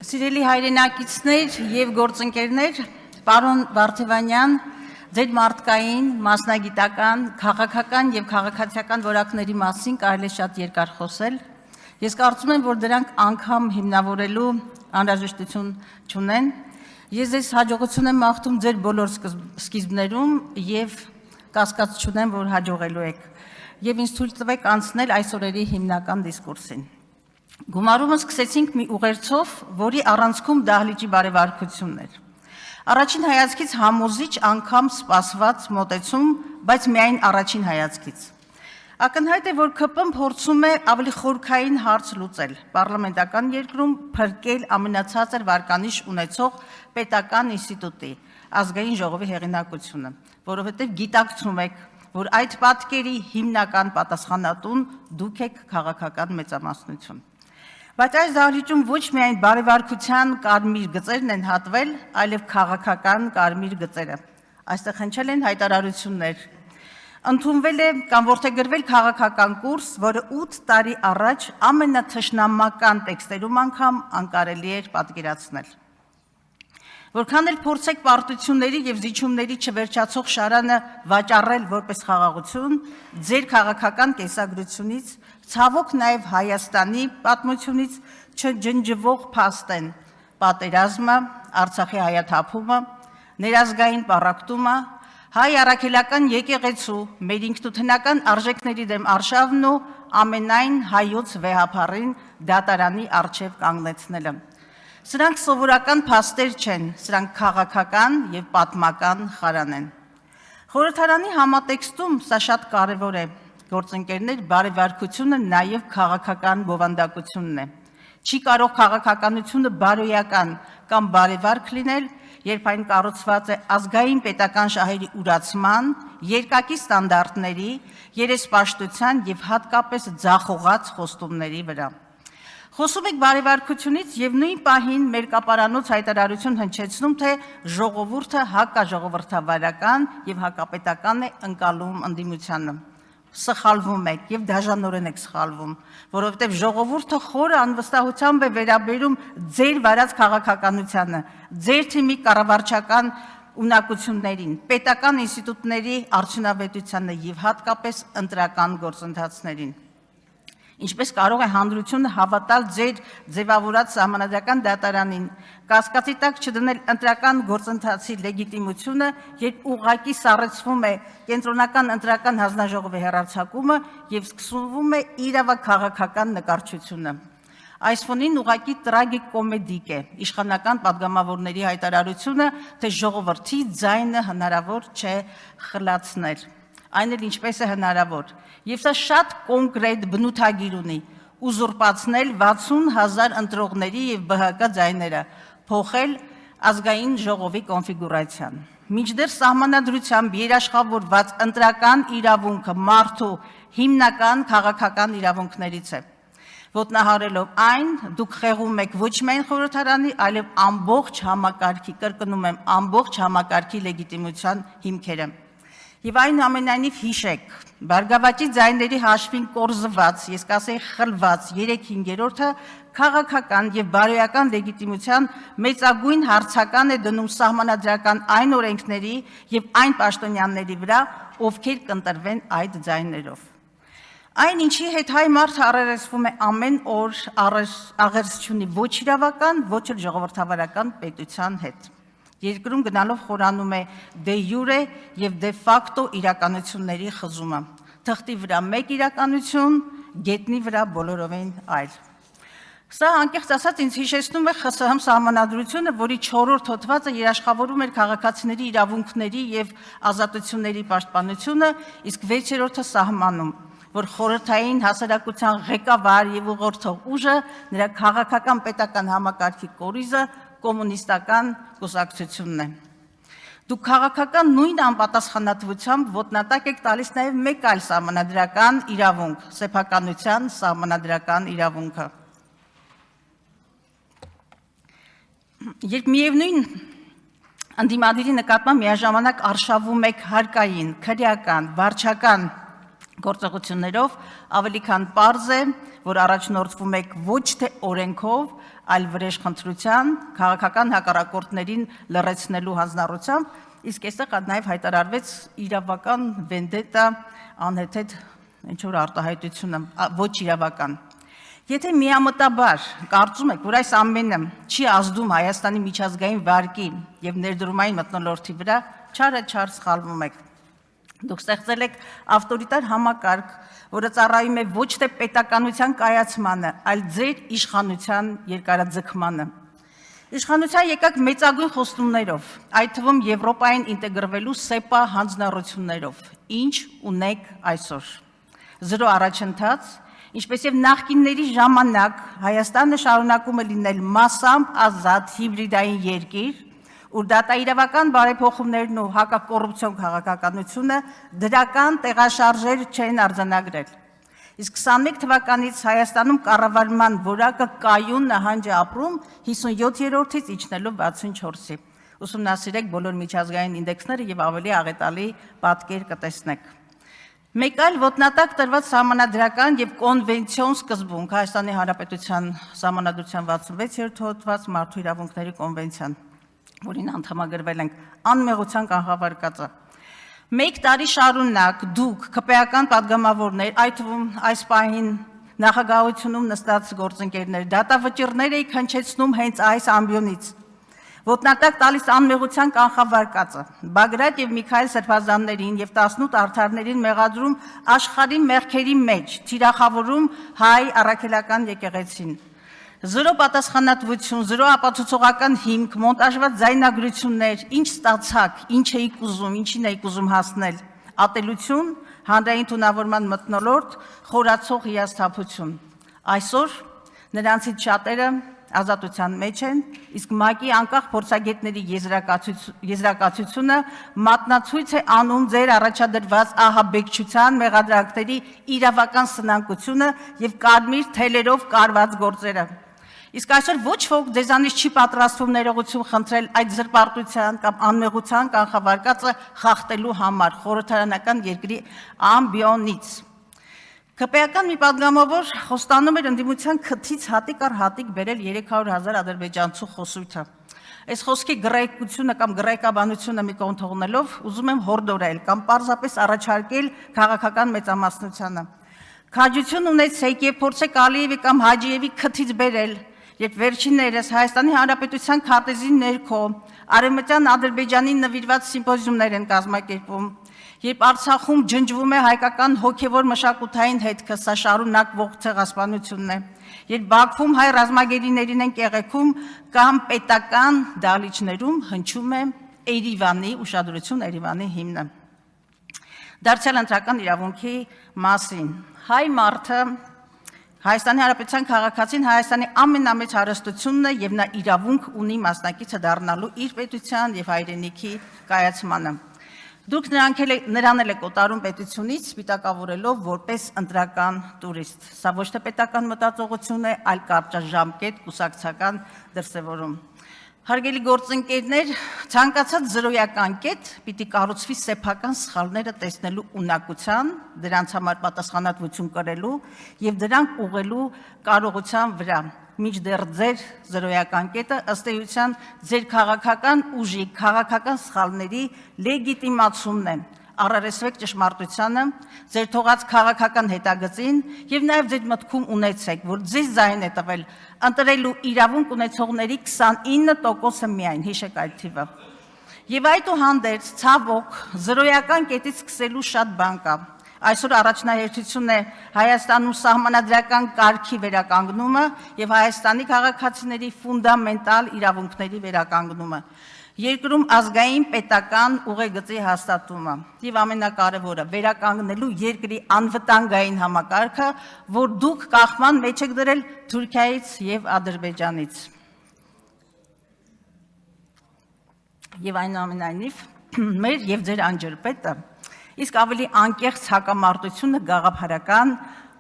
Սիրելի հայրենակիցներ եւ գործընկերներ, պարոն Վարդևանյան, ձեր մարդկային, մասնագիտական, քաղաքական եւ քաղաքացիական որակների մասին կարելի է շատ երկար խոսել։ Ես կարծում եմ, որ դրանք անգամ հիմնավորելու անհրաժեշտություն չունեն։ Ես ձեզ հաջողություն եմ մաղթում ձեր բոլոր սկիզբներում եւ կասկած չունեմ, որ հաջողելու եք։ Եվ ինձ թույլ տվեք անցնել այս օրերի հիմնական դիսկուրսին։ Գումարումը սկսեցինք մի ուղերձով, որի առանցքում դահլիճի բարեվարկությունն էր։ Առաջին հայացքից համոզիչ անգամ սպասված մոտեցում, բայց միայն առաջին հայացքից։ Ակնհայտ է, որ ԿՊ-ն փորձում է ավելի խորքային հարց լուծել, պարլամենտական երկրում փրկել ամենացածր վարկանիշ ունեցող պետական ինստիտուտի, ազգային ժողովի հեղինակությունը, որովհետև գիտակցում եք, որ այդ պատկերի հիմնական պատասխանատուն դուք եք քաղաքական մեծամասնություն։ Բայց այս դահլիճում ոչ միայն բարեվարկության կարմիր գծերն են հատվել, այլև քաղաքական կարմիր գծերը։ Այստեղ հնչել են հայտարարություններ։ Ընդունվել է կամ որդեգրվել քաղաքական կուրս, որը 8 տարի առաջ ամենաթշնամական տեքստերում անգամ անկարելի էր պատկերացնել։ Որքան էլ փորձեք պարտությունների եւ զիջումների չվերջացող շարանը վաճառել որպես խաղաղություն, ձեր քաղաքական կեսագրությունից, ցավոք նաեւ Հայաստանի պատմությունից չջնջվող փաստ են պատերազմը, Արցախի հայաթափումը, ներազգային պառակտումը, հայ առաքելական եկեղեցու, մեր ինքնութենական արժեքների դեմ արշավն ու ամենայն հայոց վեհապարին դատարանի առջև կանգնեցնելը։ Սրանք սովորական փաստեր չեն, սրանք քաղաքական եւ պատմական խարան են։ Խորհրդարանի համատեքստում սա շատ կարեւոր է, գործընկերներ, բարեվարկությունը նաեւ քաղաքական բովանդակությունն է։ Չի կարող քաղաքականությունը բարոյական կամ բարեվարք լինել, երբ այն կառուցված է ազգային պետական շահերի ուրացման, երկակի ստանդարտների, երեսպաշտության եւ հատկապես ձախողած խոստումների վրա։ Խոսում եք բարեվարկությունից եւ նույն պահին մեր կապարանոց հայտարարություն հնչեցնում, թե ժողովուրդը հակաժողովրդավարական եւ հակապետական է ընկալում ընդդիմությանը։ Սխալվում եք եւ դաժանորեն եք սխալվում, որովհետեւ ժողովուրդը խորը անվստահությամբ է վերաբերում ձեր վարած քաղաքականությանը, ձեր թիմի կառավարչական ունակություններին, պետական ինստիտուտների արդյունավետությանը եւ հատկապես ընտրական գործընթացներին։ Ինչպես կարող է հանրությունը հավատալ ձեր ձևավորած սահմանադրական դատարանին, կասկածի տակ չդնել ընտրական գործընթացի լեգիտիմությունը, երբ ուղղակի սառեցվում է կենտրոնական ընտրական հանձնաժողովի հեռարձակումը եւ սկսվում է իրավաքաղաքական նկարչությունը։ Այս ֆոնին ուղղակի տրագիկոմեդիկ է իշխանական падգամավորների հայտարարությունը, թե ժողովրդի ձայնը հնարավոր չէ խլացնել։ Այն էլ ինչպես է հնարավոր։ Եվ սա շատ կոնկրետ բնութագիր ունի, ուզուրպացնել 60,000 ընտրողների եւ ԲՀԿ ձայները, փոխել ազգային ժողովի կոնֆիգուրացիան։ Մինչդեռ սահմանադրությամբ երաշխավորված ընտրական իրավունքը մարդու հիմնական քաղաքական իրավունքներից է։ Ոտնահարելով այն, դուք խեղում եք ոչ միայն խորհրդարանի, այլև ամբողջ համակարգի, կրկնում եմ, ամբողջ համակարգի լեգիտիմության հիմքերը։ Եվ այնուամենայնիվ հիշեք, Բարգավաճի ձայների հաշվին կորզված, ես կասեի խլված 3/5-ը քաղաքական եւ բարոյական լեգիտիմության մեծագույն հարցական է դնում սահմանադրական այն օրենքների եւ այն պաշտոնյաների վրա, ովքեր կընտրվեն այդ ձայներով։ Այն ինչի հետ հայ մարդը առերեսվում է ամեն օր աղերսչունի ոչ իրավական, ոչ էլ ժողովրդավարական պետության հետ։ Երկրում գնալով խորանում է դե յուրե եւ դե ֆակտո իրականությունների խզումը։ Թղթի վրա մեկ իրականություն, գետնի վրա բոլորովին այլ։ Սա անկեղծ ասած ինձ հիշեցնում է ԽՍՀՄ սահմանադրությունը, որի 4-րդ հոդվածը երաշխավորում էր քաղաքացիների իրավունքների եւ ազատությունների պաշտպանությունը, իսկ 6-րդը սահմանում, որ խորհրդային հասարակության ղեկավար եւ ուղղորդող ուժը նրա քաղաքական պետական համակարգի կորիզը կոմունիստական կուսակցությունն է։ Դուք քաղաքական նույն անպատասխանատվությամբ ոտնատակ եք տալիս նաև մեկ այլ սահմանադրական իրավունք, սեփականության սահմանադրական իրավունքը։ Երբ միևնույն ընդդիմադիրի նկատմամբ միաժամանակ արշավում եք հարկային, քրեական, վարչական գործողություններով, ավելի քան պարզ է, որ առաջնորդվում եք ոչ թե օրենքով, այլ վրեժխնդրության, քաղաքական հակառակորդներին լռեցնելու հանձնառությամբ, իսկ այստեղ նաև հայտարարվեց իրավական վենդետա անհեթեթ ինչ-որ արտահայտությունը, ոչ իրավական։ Եթե միամտաբար կարծում եք, որ այս ամենը չի ազդում Հայաստանի միջազգային վարկի եւ ներդրումային մթնոլորտի վրա, չար սխալվում եք։ Դուք ստեղծել եք ավտորիտար համակարգ, որը ծառայում է ոչ թե պետականության կայացմանը, այլ ձեր իշխանության երկարաձգմանը։ Իշխանության եկաք մեծագույն խոստումներով, այդ թվում Եվրոպային ինտեգրվելու ՍԵՊԱ հանձնառություններով, ինչ ունեք այսօր։ Զրո առաջընթաց, ինչպես եւ նախկինների ժամանակ Հայաստանը շարունակում է լինել մասամբ ազատ հիբրիդային երկիր, ուր դատաիրավական բարեփոխումներն ու հակակոռուպցիոն քաղաքականությունը դրական տեղաշարժեր չեն արձանագրել։ Իսկ 21 թվականից Հայաստանում կառավարման որակը կայուն նահանջ է ապրում 57-ից իջնելով 64-ի։ Ուսումնասիրեք բոլոր միջազգային ինդեքսները եւ ավելի աղետալի պատկեր կտեսնեք։ Մեկ այլ ոտնատակ տրված սահմանադրական եւ կոնվենցիոն սկզբունք Հայաստանի Հանրապետության Սահմանադրության 66-րդ հոդված մարդու իրավունքների կոնվենցիան, որին անդամագրվել ենք, անմեղության կանխավարկածը։ Մեկ տարի շարունակ դուք ԿՊ-ական падգամավորներ, այդ թվում այս պահին նախագահությունում նստած գործընկերներ, դատավճիռներ եք հնչեցնում հենց այս ամբիոնից։ Ոտնատակ տալիս անմեղության կանխավարկածը, Բագրատ եւ Միքայել Սրբազաններին եւ 18 արդարներին մեղադրում աշխարհի մեղքերի մեջ, թիրախավորում հայ առաքելական եկեղեցին։ Զրո պատասխանատվություն, զրո ապացուցողական հիմք, մոնտաժված ձայնագրություններ, ինչ ստացակ, ինչ էիք ուզում, ինչին էիք ուզում հասնել, ատելություն, հանրային թունավորման մթնոլորտ, խորացող հիասթափություն։ Այսօր նրանցից շատերը ազատության մեջ են, իսկ ՄԱԿ-ի անկախ փորձագետների եզրակացությունը մատնացույց է անում ձեր առաջադրված ահաբեկչության մեղադրանքների իրավական սնանկությունը եւ կարմիր թելերով կարված գործերը։ Իսկ այսօր ոչ ոք ձեզանից չի պատրաստվում ներողություն խնդրել այդ զրպարտության կամ անմեղության կանխավարկածը խախտելու համար խորհրդարանական երկրի ամբիոնից։ ԿՊ-ական մի падգամավոր խոստանում էր ընդդիմության քթից հատիկ առ հատիկ բերել 300,000 ադրբեջանցու խոսույթը։ Այս խոսքի գրայկությունը կամ գրայկաբանությունը մի կողմ թողնելով ուզում եմ հորդորել կամ պարզապես առաջարկել քաղաքական մեծամասնությանը։ Քաջություն ունեցեք եւ փորձեք Ալիևի կամ Հաջիևի քթից բերել, երբ վերջիններս Հայաստանի Հանրապետության քարտեզի ներքո Արևմտյան Ադրբեջանին նվիրված սիմպոզիումներ են կազմակերպում, երբ Արցախում ջնջվում է հայկական հոգևոր մշակութային հետքը, սա շարունակվող ցեղասպանությունն է, երբ Բաքվում հայ ռազմագերիներին են կեղեքում կամ պետական դահլիճներում հնչում է Երևանի ուշադրություն Երևանի հիմնը։ Դարձյալ ընտրական իրավունքի մասին հայ մարդը Հայաստանի Հանրապետության քաղաքացին Հայաստանի ամենամեծ հարստությունն է եւ նա իրավունք ունի մասնակիցը դառնալու իր պետության եւ հայրենիքի կայացմանը։ Դուք նրան էլ եք օտարում պետությունից, սպիտակավորելով որպես ընտրական տուրիստ։ Սա ոչ թե պետական մտածողություն է, այլ կարճաժամկետ կուսակցական դրսևորում։ Հարգելի գործընկերներ, ցանկացած զրոյական կետ պիտի կառուցվի սեփական սխալները տեսնելու ունակության, դրանց համար պատասխանատվություն կրելու եւ դրանք ուղղելու կարողության վրա։ Մինչդեռ ձեր զրոյական կետը ըստ էության ձեր քաղաքական ուժի, քաղաքական սխալների լեգիտիմացումն է։ Առերեսվեք ճշմարտությանը, ձեր թողած քաղաքական հետագծին եւ նաեւ ձեր մտքում ունեցեք, որ ձեզ ձայն է տվել ընտրելու իրավունք ունեցողների 29%-ը միայն, հիշեք այդ թիվը։ Եվ այդուհանդերձ, ցավոք, զրոյական կետից սկսելու շատ բան կա։ Այսօր առաջնահերթություն է Հայաստանում սահմանադրական կարգի վերականգնումը եւ Հայաստանի քաղաքացիների ֆունդամենտալ իրավունքների վերականգնումը։ Երկրում ազգային պետական ուղեգծի հաստատումը եւ ամենակարևորը վերականգնելու երկրի անվտանգային համակարգը, որ դուք կախման մեջ եք դրել Թուրքիայից եւ Ադրբեջանից։ Եվ այնուամենայնիվ մեր եւ ձեր անջրպետը իսկ ավելի անկեղծ հակամարտությունը գաղափարական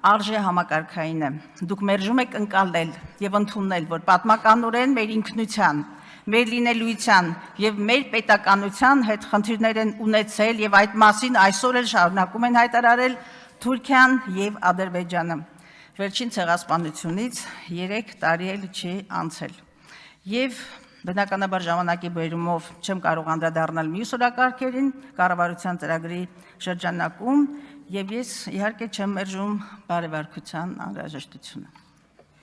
արժե համակարգային է։ Դուք մերժում եք ընկալել եւ ընդունել, որ պատմականորեն մեր ինքնության, մեր լինելույթյան եւ մեր պետականության հետ խնդիրներ են ունեցել եւ այդ մասին այսօր էլ շարունակում են հայտարարել Թուրքիան եւ Ադրբեջանը։ վերջին ցեղասպանությունից 3 տարի էլ չի անցել։ Եվ բնականաբար ժամանակի բերումով չեմ կարող անդրադառնալ մյուս օրակարգերին կառավարության ծրագրի շրջանակում, եւ ես իհարկե չեմ մերժում բարեվարկության անհրաժեշտությունը։